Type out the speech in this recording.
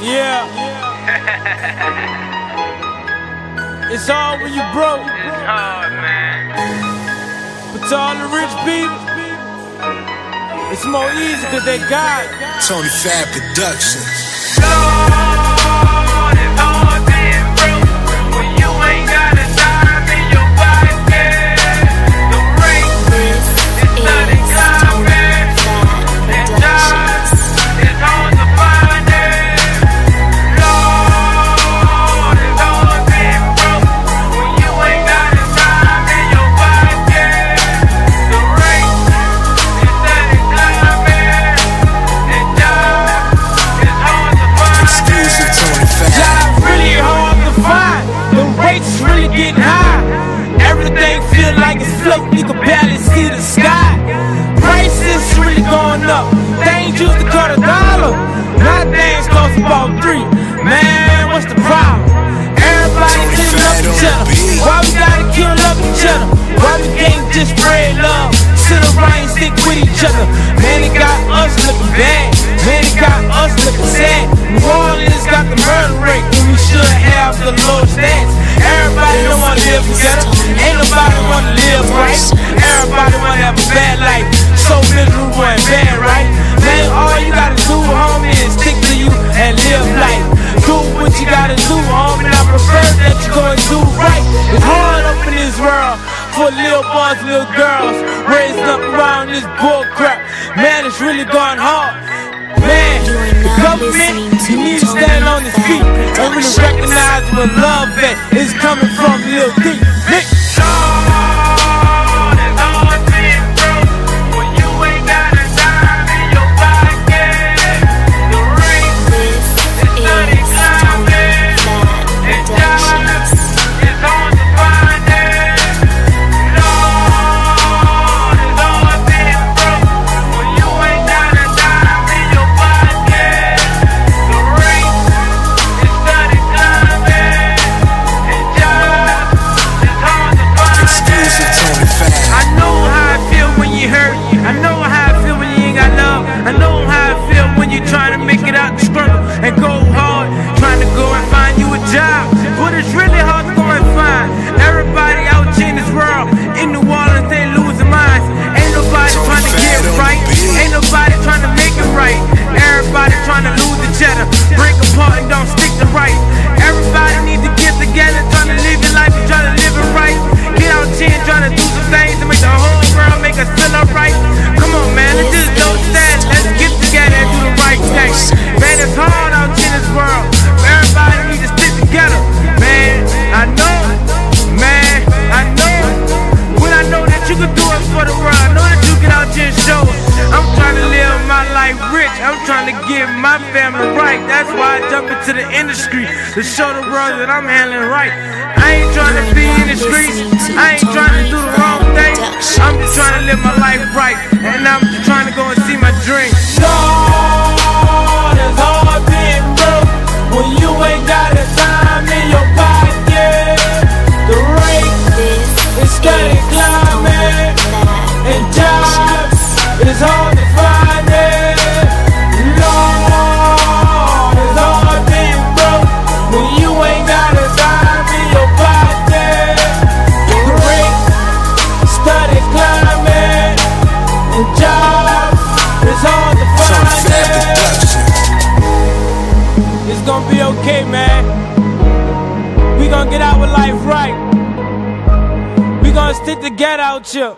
Yeah. It's hard when you broke. It's hard, man. But to all the rich people, it's more easy cause they got it. Tony Fab Productions. Lord, it's hard being broke when you ain't got a dime in your pocket. The rate is steady climbing, and jobs is hard to find it. Lord, it's hard being broke when you ain't got a dime in your pocket. The rate is steady climbing, and jobs is hard to find it. Exclusive Tony Fab. Jobs really hard to find. The rates really getting high. Everything feel like it's floating. You can barely see the sky. Prices really going up. Things used to cut $1. Now things cost about $3. Man, what's the problem? Everybody killing up each other. Why we gotta kill up each other? Why we can't just spread love? Sit around and stick with each other. Man, it got us looking bad. Man, it got us looking sad. New Orleans got the murder rate when we should have the low stats. Everybody don't wanna live together. Ain't nobody wanna live right. Everybody wanna have a bad life. So miserable and bad, right? Man, all you gotta do, homie, is stick to you and live life. Do what you gotta do, homie. I prefer that you go and do right. It's hard up in this world for little boys, little girls raised up around this bull crap. Man, it's really going hard. Man, the government, you need to stand on his feet and really recognize where love at is coming from Lil D. Lord, it's hard being broke when you ain't got a dime in your pocket. The rate is steady climbing, and jobs is hard to find it. Lord, it's hard being broke when you ain't got a dime in your pocket. The rate is steady climbing, and jobs is hard to find Exclusive it. Tony Fab. I know how I feel when you hurt. I know how I feel when you ain't got love. I know how I feel when you're trying to make it out the struggle and go hard, trying to go and find you a job. But it's really hard to go and find. Everybody out here in this world, in New Orleans, they losing minds. Ain't nobody trying to get right. Ain't nobody trying to make it right. Everybody trying to lose each other, break apart and don't stick to right. Everybody needs to get together, trying to live your life and try to live it right. Get out here and trying to do some things to make the whole world make us feel alright. Come on, man, let's just don't stand. Let's get together and do the right thing. Man, it's hard out here in this world. Everybody needs to stick together. Man, I know. Man, I know. When I know that you can do it for the world, I know that you get out here and show it. I'm trying to live my life rich. I'm trying to get my family right. That's why I jump into the industry to show the world that I'm handling right. I ain't trying to be in the streets. I ain't trying to do the wrong thing. I'm just trying to live my life right. And I'm just trying to go and see my dream. Lord, it's hard being broke when you ain't got a dime in your pocket. The rate is steady climbing, and jobs is hard to find it. Lord, it's hard being broke when you ain't got a dime in your pocket. The rate is steady climbing, and jobs is hard to Tony find Fab it. Productions. It's gonna be okay, man. We gonna get our life right. We gonna stick together out here.